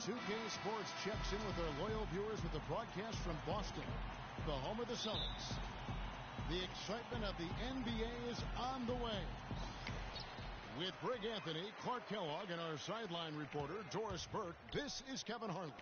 2K Sports checks in with their loyal viewers with the broadcast from Boston, the home of the Celtics. The excitement of the NBA is on the way. With Greg Anthony, Clark Kellogg, and our sideline reporter, Doris Burke, this is Kevin Harlan.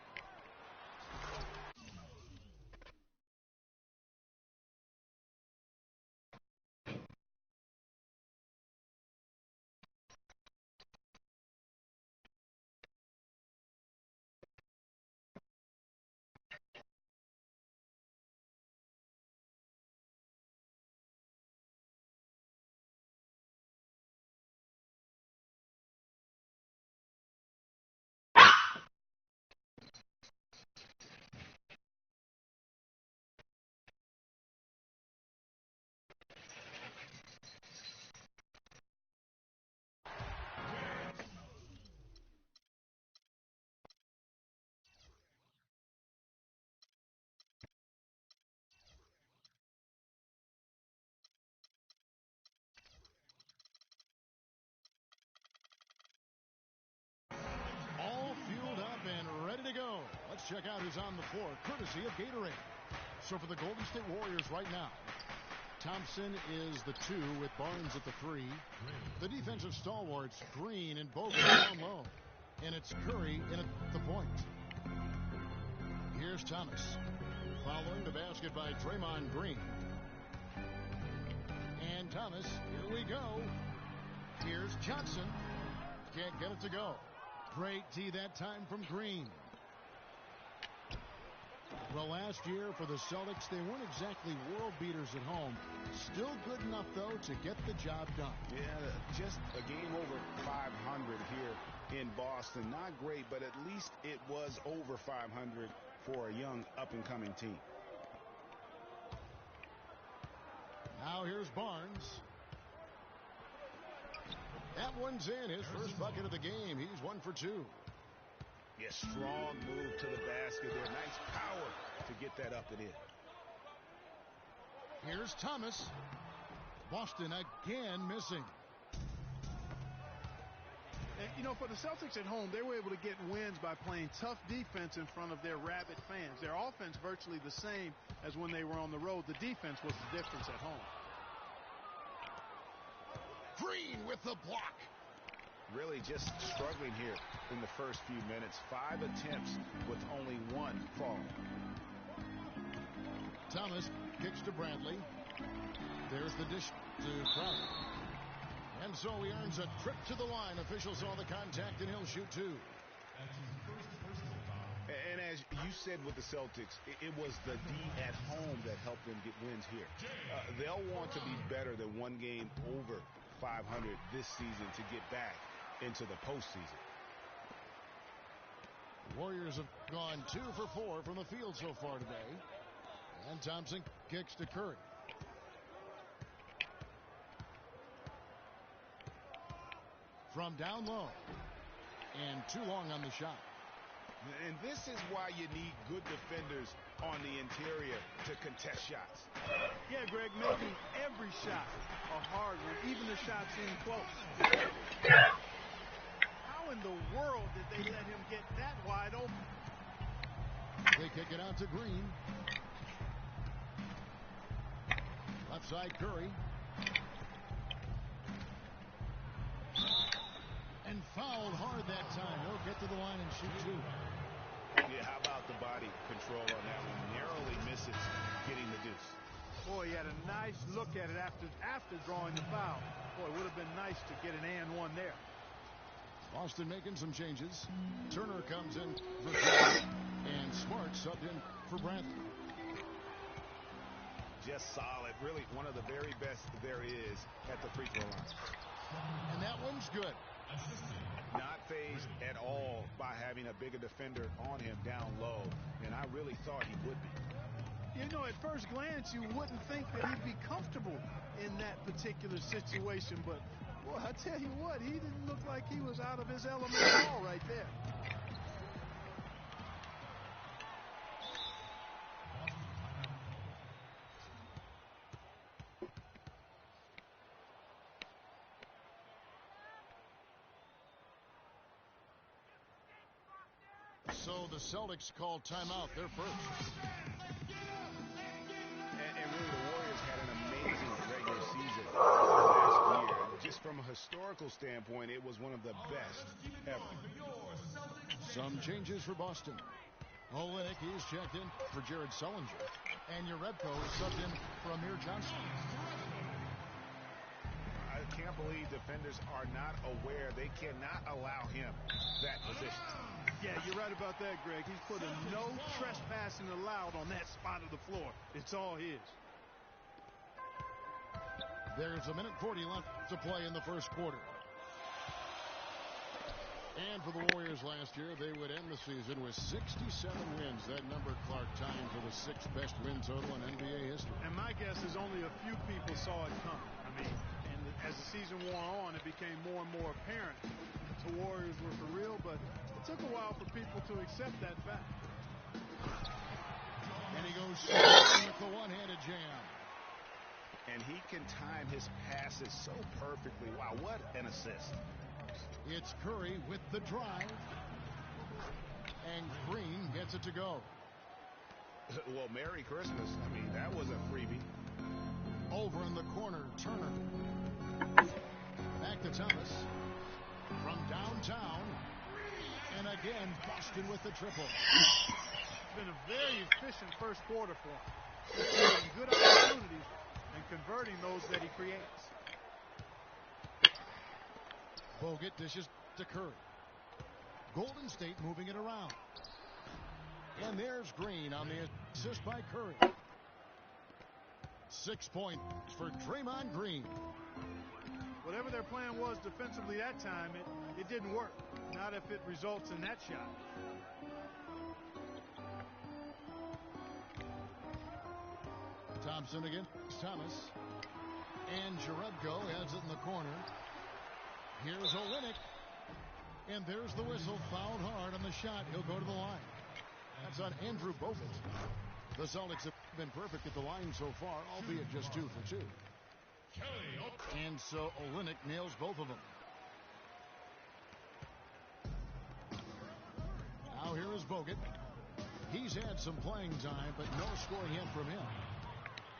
Let's check out who's on the floor, courtesy of Gatorade. So for the Golden State Warriors right now, Thompson is the 2 with Barnes at the 3. The defensive stalwarts, Green and Bogut down low. And it's Curry in at the point. Here's Thomas. Following the basket by Draymond Green. And Thomas, here we go. Here's Johnson. Can't get it to go. Great D that time from Green. Well, last year for the Celtics, they weren't exactly world beaters at home. Still good enough, though, to get the job done. Yeah, just a game over 500 here in Boston. Not great, but at least it was over 500 for a young up-and-coming team. Now here's Barnes. That one's in. His first bucket of the game. He's 1 for 2. Yeah, strong move to the basket there. Nice power to get that up and in. Here's Thomas. Boston again missing. And, you know, for the Celtics at home, they were able to get wins by playing tough defense in front of their rabid fans. Their offense virtually the same as when they were on the road. The defense was the difference at home. Green with the block. Really just struggling here in the first few minutes. 5 attempts with only 1 fall. Thomas kicks to Bradley. There's the dish to Crowder. And so he earns a trip to the line. Officials saw the contact, and he'll shoot 2. And as you said with the Celtics, it was the D at home that helped them get wins here. They'll want to be better than one game over 500 this season to get back into the postseason. Warriors have gone 2 for 4 from the field so far today. And Thompson kicks to Curry. From down low. And too long on the shot. And this is why you need good defenders on the interior to contest shots. Yeah, Greg, making every shot a hard one, even the shots seem close. How in the world did they let him get that wide open? They kick it out to Green. Left side Curry. And fouled hard that time. He'll get to the line and shoot 2. Yeah, how about the body control on that one? Narrowly misses getting the deuce. Boy, he had a nice look at it after drawing the foul. Boy, it would have been nice to get an and one there. Boston making some changes. Turner comes in for Curry. And Smart subbed in for Bradley. Just solid. Really one of the very best there is at the free throw line. And that one's good. Not fazed at all by having a bigger defender on him down low, and I really thought he would be. You know, at first glance, you wouldn't think that he'd be comfortable in that particular situation, but, boy, I tell you what, he didn't look like he was out of his element at all right there. So the Celtics call timeout. They're first. And really, the Warriors had an amazing regular season last year. Just from a historical standpoint, it was one of the best ever. Some changes for Boston. Olynyk is checked in for Jared Sullinger. And Jerebko is subbed in for Amir Johnson. I can't believe defenders are not aware. They cannot allow him that position. Yeah, you're right about that, Greg. He's put a no trespassing allowed on that spot of the floor. It's all his. There's 1:40 left to play in the first quarter. And for the Warriors last year, they would end the season with 67 wins. That number, Clark, tied for the 6th best win total in NBA history. And my guess is only a few people saw it coming. I mean, and as the season wore on, it became more and more apparent the Warriors were for real, but it took a while for people to accept that fact. And he goes with the one-handed jam. And he can time his passes so perfectly. Wow, what an assist. It's Curry with the drive. And Green gets it to go. Well, Merry Christmas. I mean, that was a freebie. Over in the corner, Turner. Back to Thomas. From downtown. And again, Boston with the triple. It's been a very efficient first quarter for him. He's getting good opportunities and converting those that he creates. Bogut dishes to Curry. Golden State moving it around. And there's Green on the assist by Curry. 6 points for Draymond Green. Whatever their plan was defensively that time, it didn't work. Not if it results in that shot. Thompson against Thomas. And Jerebko has it in the corner. Here's Olynyk. And there's the whistle. Fouled hard on the shot. He'll go to the line. That's on Andrew Bogut. The Celtics have been perfect at the line so far, albeit just 2 for 2. And so Olynyk nails both of them. Now here is Bogut. He's had some playing time, but no scoring hit from him.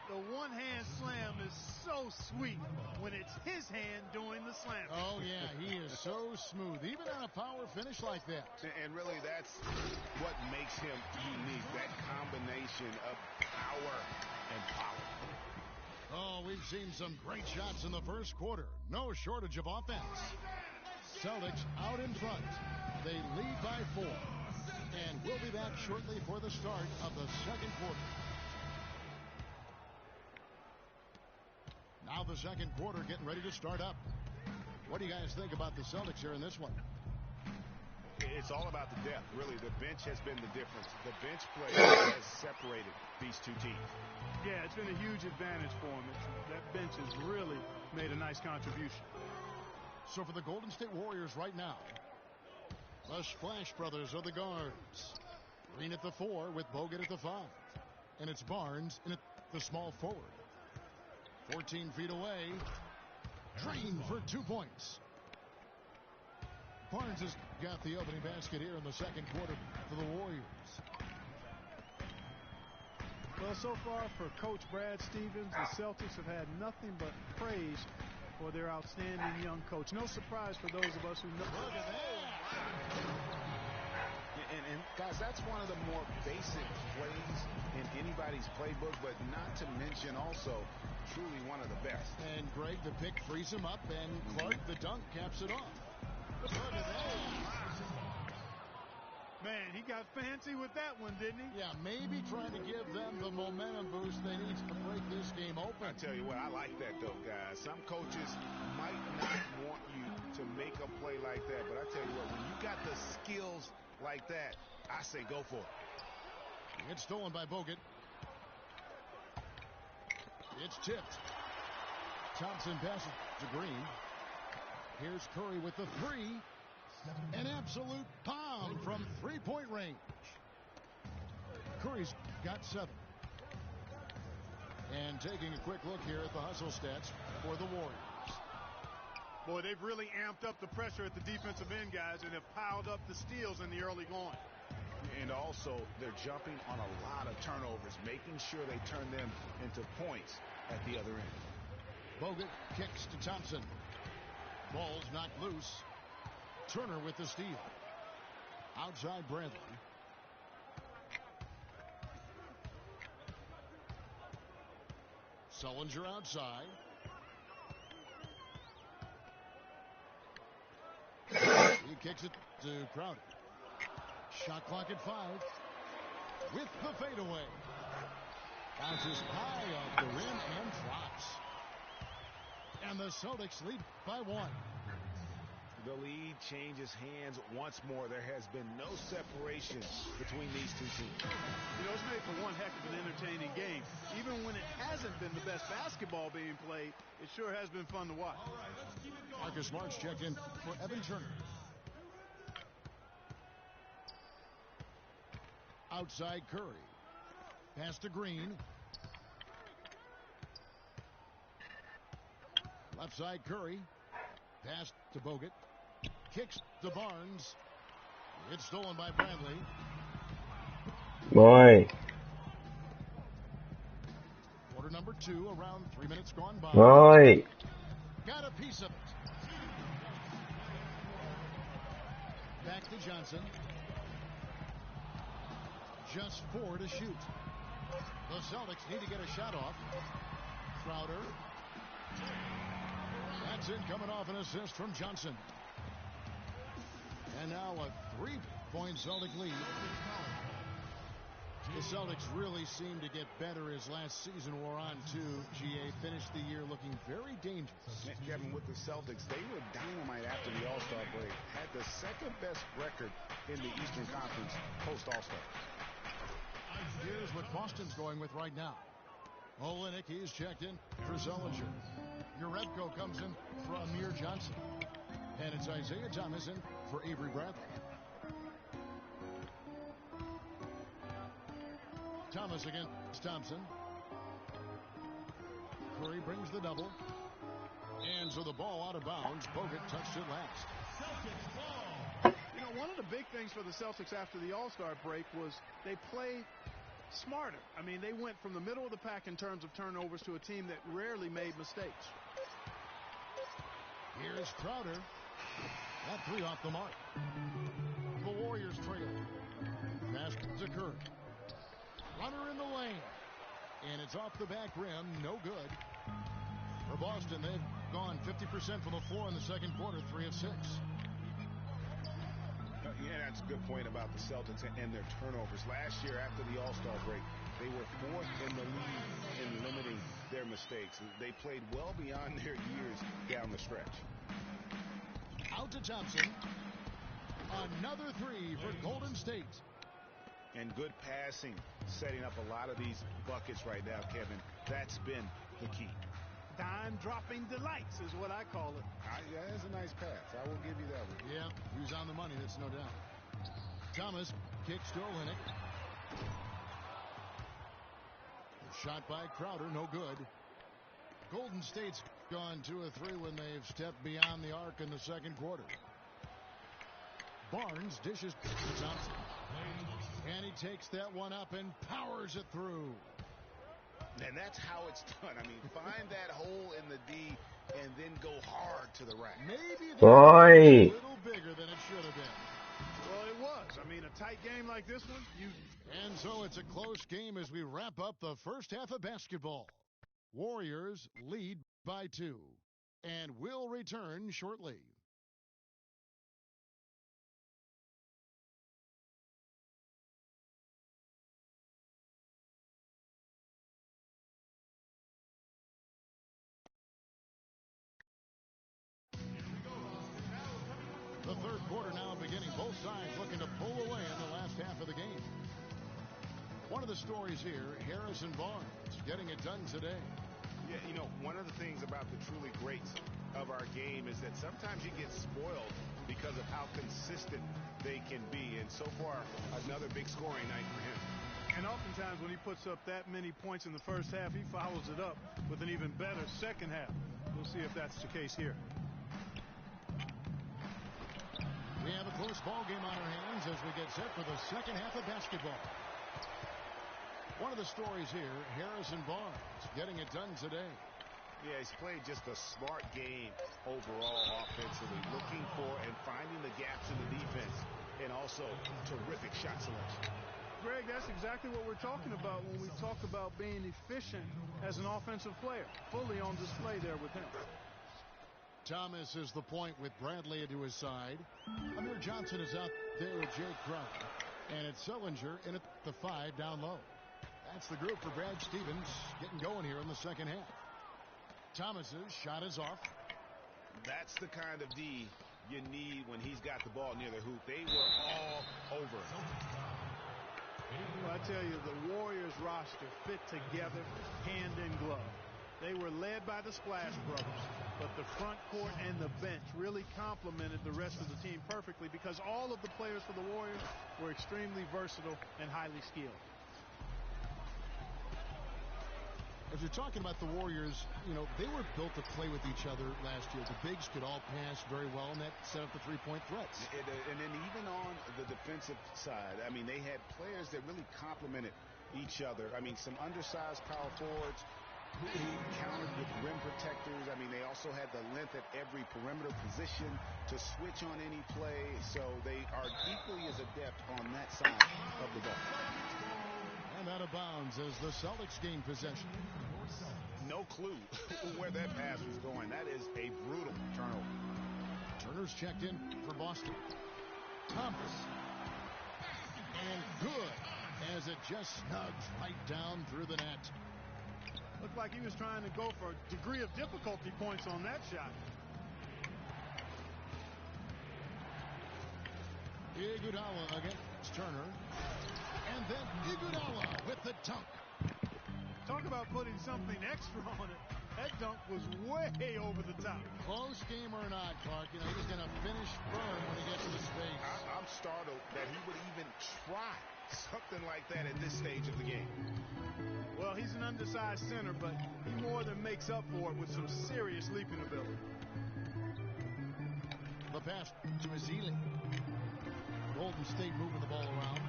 The one-hand slam is so sweet when it's his hand doing the slam. Oh, yeah, he is so smooth, even on a power finish like that. And really, that's what makes him unique, that combination of power and power. Oh, we've seen some great shots in the first quarter. No shortage of offense. Celtics out in front. They lead by 4. And we'll be back shortly for the start of the second quarter. Now the second quarter getting ready to start up. What do you guys think about the Celtics here in this one? It's all about the depth, really. The bench has been the difference. The bench play has separated these two teams. Yeah, it's been a huge advantage for them. That bench has really made a nice contribution. So for the Golden State Warriors right now, the Splash Brothers are the guards. Green at the 4 with Bogut at the 5. And it's Barnes in at the small forward. 14 feet away. Green for 2 points. Barnes has got the opening basket here in the second quarter for the Warriors. Well, so far for Coach Brad Stevens, the Celtics have had nothing but praise for their outstanding young coach. No surprise for those of us who know. Look at that. And guys, that's one of the more basic plays in anybody's playbook, but not to mention also truly one of the best. And Greg, the pick frees him up, and Clark, the dunk, caps it off. Look at that. Man, he got fancy with that one, didn't he? Yeah, maybe trying to give them the momentum boost they need to break this game open. I tell you what, I like that, though, guys. Some coaches might not want you to make a play like that, but I tell you what, when you got the skills like that, I say go for it. It's stolen by Bogut. It's tipped. Thompson passes to Green. Here's Curry with the 3. An absolute bomb from three-point range. Curry's got 7. And taking a quick look here at the hustle stats for the Warriors. Boy, they've really amped up the pressure at the defensive end, guys, and have piled up the steals in the early going. And also, they're jumping on a lot of turnovers, making sure they turn them into points at the other end. Bogut kicks to Thompson. Ball's knocked loose. Turner with the steal. Outside Bradley. Sullinger outside. He kicks it to Crowder. Shot clock at 5. With the fadeaway. Bounces high off the rim and drops. And the Celtics lead by 1. The lead changes hands once more. There has been no separation between these two teams. You know, it's made for one heck of an entertaining game. Even when it hasn't been the best basketball being played, it sure has been fun to watch. Marcus Smart's checked in for Evan Turner. Outside Curry. Pass to Green. Left side Curry. Pass to Bogut. Kicks to Barnes. It's stolen by Bradley. Boy. Quarter number 2, around 3 minutes gone by. Boy. Got a piece of it. Back to Johnson. Just 4 to shoot. The Celtics need to get a shot off. Crowder. That's it, coming off an assist from Johnson. And now a 3-point Celtic lead. The Celtics really seem to get better as last season wore on, too. GA finished the year looking very dangerous. Kevin, with the Celtics, they were dynamite after the All-Star break. Had the second-best record in the Eastern Conference post-All-Star. Here's what Boston's going with right now. Olynyk, he's checked in for Sullinger. Jerebko comes in for Amir Johnson. And it's Isaiah Thomas in for Avery Bradley. Thomas against Thompson. Curry brings the double. And so the ball out of bounds. Bogut touched it last. Celtics ball. You know, one of the big things for the Celtics after the All-Star break was they played smarter. I mean, they went from the middle of the pack in terms of turnovers to a team that rarely made mistakes. Here's Crowder. That 3 off the mark. The Warriors trail. Pass to Curry. Runner in the lane. And it's off the back rim. No good. For Boston, they've gone 50% from the floor in the second quarter, 3 of 6. Yeah, that's a good point about the Celtics and their turnovers. Last year, after the All-Star break, they were 4th in the league in limiting their mistakes. They played well beyond their years down the stretch. Out to Thompson. Another 3 for Golden State. And good passing, setting up a lot of these buckets right now, Kevin. That's been the key. Dime-dropping delights is what I call it. Yeah, that's a nice pass. I will give you that one. Yeah, he was on the money, that's no doubt. Thomas kicks to Olynyk. Shot by Crowder, no good. Golden State's gone 2 of 3 when they've stepped beyond the arc in the second quarter. Barnes dishes to Thompson. And he takes that one up and powers it through. And that's how it's done. I mean, find that hole in the D and then go hard to the rack. Maybe a little bigger than it should have been. Well, it was. I mean, a tight game like this one, And so it's a close game as we wrap up the first half of basketball. Warriors lead by 2 and will return shortly. The third quarter now beginning. Both sides looking to pull away in the last half of the game. One of the stories here, Harrison Barnes getting it done today. Yeah, you know, one of the things about the truly greats of our game is that sometimes you get spoiled because of how consistent they can be. And so far, another big scoring night for him. And oftentimes when he puts up that many points in the first half, he follows it up with an even better second half. We'll see if that's the case here. We have a close ball game on our hands as we get set for the second half of basketball. One of the stories here, Harrison Barnes getting it done today. Yeah, he's played just a smart game overall offensively, looking for and finding the gaps in the defense, and also terrific shot selection. Greg, that's exactly what we're talking about when we talk about being efficient as an offensive player. Fully on display there with him. Thomas is the point with Bradley to his side. Amir Johnson is out there with Jake Crowder. And it's Sullinger in at the 5 down low. That's the group for Brad Stevens getting going here in the second half. Thomas's shot is off. That's the kind of D you need when he's got the ball near the hoop. They were all over him. Well, I tell you, the Warriors roster fit together hand in glove. They were led by the Splash Brothers, but the front court and the bench really complemented the rest of the team perfectly because all of the players for the Warriors were extremely versatile and highly skilled. If you're talking about the Warriors, you know, they were built to play with each other last year. The bigs could all pass very well, and that set up the three-point threats. And then even on the defensive side, I mean, they had players that really complemented each other. I mean, some undersized power forwards who countered with rim protectors. I mean, they also had the length at every perimeter position to switch on any play. So they are equally as adept on that side of the ball. And out of bounds as the Celtics gain possession. No clue where that pass was going. That is a brutal turnover. Turner's checked in for Boston. Thomas. And good as it just snugs right down through the net. Looked like he was trying to go for a degree of difficulty points on that shot. Iguodala against Turner. And then Iguodala with the dunk. Talk about putting something extra on it. That dunk was way over the top. Close game or not, Clark, you know, he's going to finish firm when he gets to space. I'm startled that he would even try something like that at this stage of the game. Well, he's an undersized center, but he more than makes up for it with some serious leaping ability. The pass to Ezeli. Golden State moving the ball around.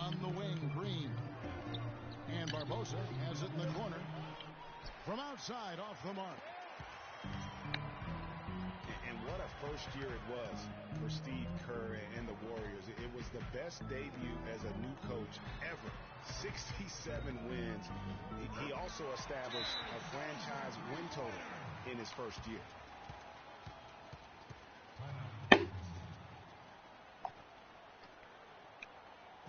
On the wing, Green. And Barbosa has it in the corner. From outside, off the mark. And what a first year it was for Steve Kerr and the Warriors. It was the best debut as a new coach ever. 67 wins. He also established a franchise win total in his first year.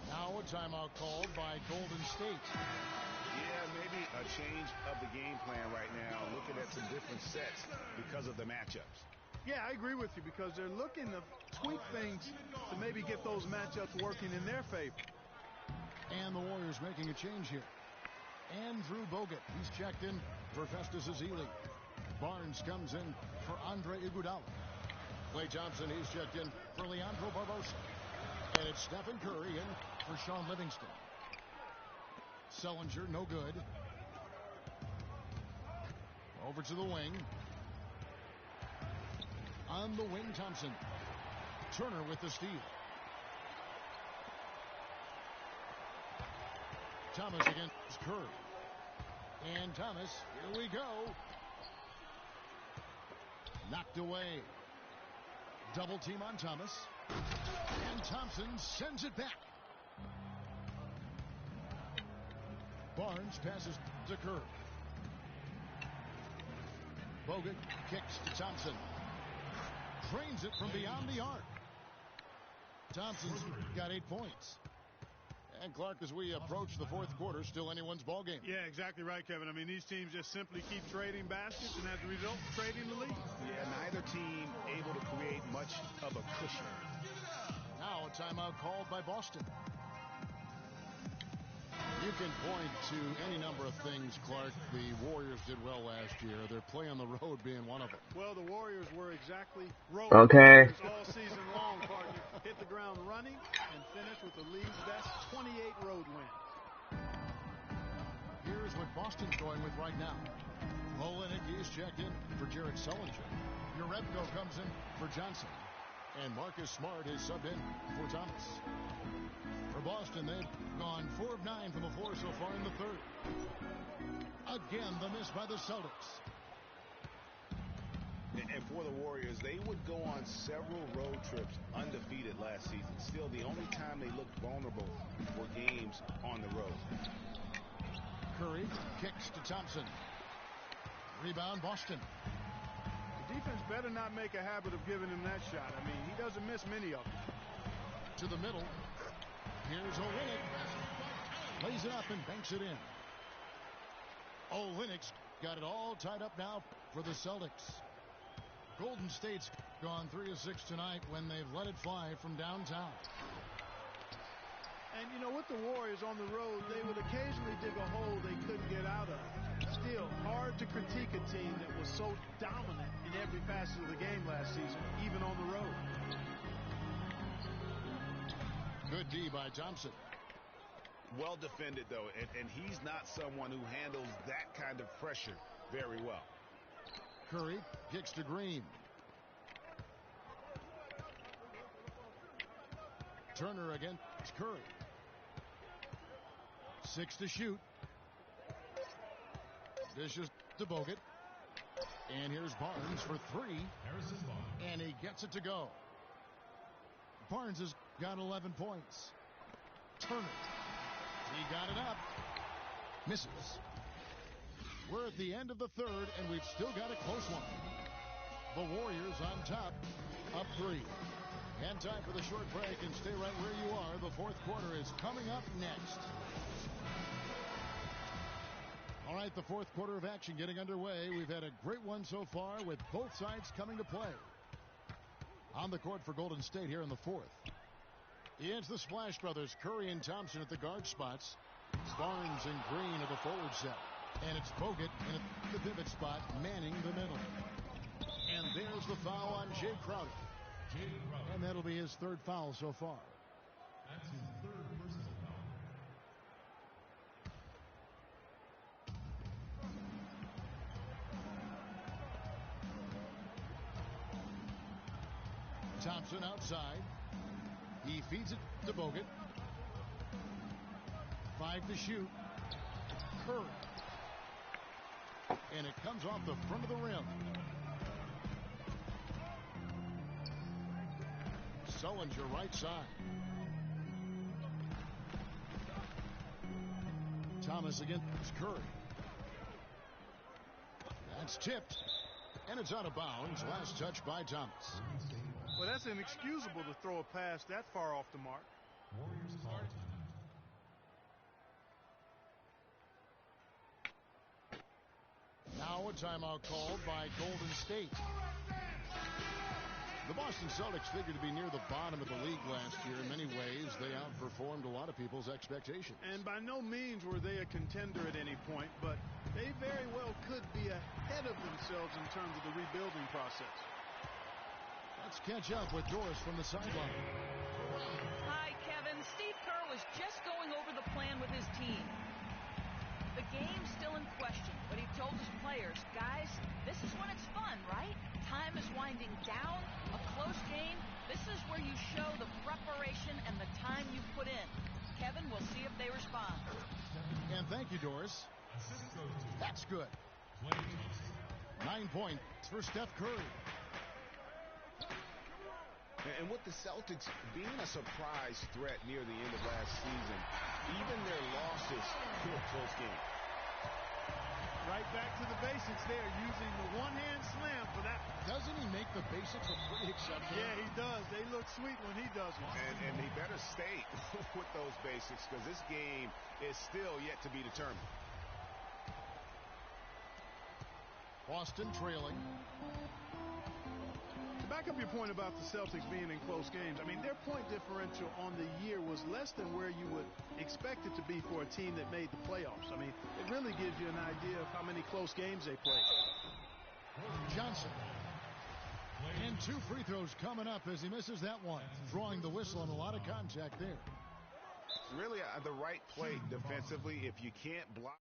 Now a timeout called by Golden State. Yeah, maybe a change of the game plan right now, looking at some different sets because of the matchups. Yeah, I agree with you because they're looking to tweak things to maybe get those matchups working in their favor. And the Warriors making a change here. Andrew Bogut, he's checked in for Festus Ezeli. Barnes comes in for Andre Iguodala. Klay Thompson, he's checked in for Leandro Barbosa. And it's Stephen Curry in for Sean Livingston. Sullinger, no good. Over to the wing. On the wing, Thompson. Turner with the steal. Thomas against Curry. And Thomas, here we go. Knocked away. Double team on Thomas. And Thompson sends it back. Barnes passes to Curry. Bogut kicks to Thompson. Drains it from beyond the arc. Thompson's got 8 points. And Clark, as we approach the fourth quarter, still anyone's ball game. Yeah, exactly right, Kevin. I mean, these teams just simply keep trading baskets, and as a result, trading the lead. Yeah, neither team able to create much of a cushion. Now a timeout called by Boston. You can point to any number of things, Clark. The Warriors did well last year. Their play on the road being one of them. Well, the Warriors were exactly road Okay. warriors all season long, partner. Hit the ground running and finished with the league's best 28 road win. Here's what Boston's going with right now. Olenek is checked in for Jared Sullinger. Jerebko comes in for Johnson. And Marcus Smart is subbed in for Thomas. For Boston, they've gone 4 of 9 from the floor so far in the third. Again, the miss by the Celtics. And for the Warriors, they would go on several road trips undefeated last season. Still, the only time they looked vulnerable were games on the road. Curry kicks to Thompson. Rebound, Boston. The defense better not make a habit of giving him that shot. I mean, he doesn't miss many of them. To the middle. Here's Olynyk. Lays it up and banks it in. Olynyk's got it all tied up now for the Celtics. Golden State's gone 3 of 6 tonight when they've let it fly from downtown. And, you know, with the Warriors on the road, they would occasionally dig a hole they couldn't get out of. Still, hard to critique a team that was so dominant in every facet of the game last season, even on the road. Good D by Thompson. Well defended, though, and he's not someone who handles that kind of pressure very well. Curry kicks to Green. Turner against Curry. 6 to shoot. Dishes to Bogut. And here's Barnes for 3. And he gets it to go. Barnes has got 11 points. Turner. He got it up. Misses. We're at the end of the third, and we've still got a close one. The Warriors on top, up 3. And time for the short break, and stay right where you are. The fourth quarter is coming up next. All right, the fourth quarter of action getting underway. We've had a great one so far with both sides coming to play. On the court for Golden State here in the fourth. It's the Splash Brothers, Curry and Thompson at the guard spots. Barnes and Green at the forward set. And it's Bogut in the pivot spot, manning the middle. And there's the foul on Jay Crowder. And that'll be his third foul so far. That's his third personal foul. Thompson outside. He feeds it to Bogut. 5 to shoot. Curry. And it comes off the front of the rim. Sullinger right side. Thomas against Curry. That's tipped. And it's out of bounds. Last touch by Thomas. Well, that's inexcusable to throw a pass that far off the mark. Warriors call timeout. Now a timeout called by Golden State. The Boston Celtics figured to be near the bottom of the league last year. In many ways, they outperformed a lot of people's expectations. And by no means were they a contender at any point, but they very well could be ahead of themselves in terms of the rebuilding process. Let's catch up with Doris from the sideline. Hi, Kevin. Steve Kerr was just going over the plan with his team. The game's still in question, but he told his players, guys, this is when it's fun, right? Time is winding down, a close game. This is where you show the preparation and the time you put in. Kevin, we'll see if they respond. And thank you, Doris. Assist goes to That's good. Klay Thompson. 9 points for Steph Curry. And with the Celtics being a surprise threat near the end of last season, even their losses to a close game. Right back to the basics there, using the one-hand slam for that. Doesn't he make the basics look pretty exceptional? Yeah, he does. They look sweet when he does it. And he better stay with those basics because this game is still yet to be determined. Boston trailing. To back up your point about the Celtics being in close games, I mean, their point differential on the year was less than where you would expect it to be for a team that made the playoffs. I mean, it really gives you an idea of how many close games they played. Johnson. And 2 free throws coming up as he misses that one. Drawing the whistle and a lot of contact there. Really the right play defensively if you can't block.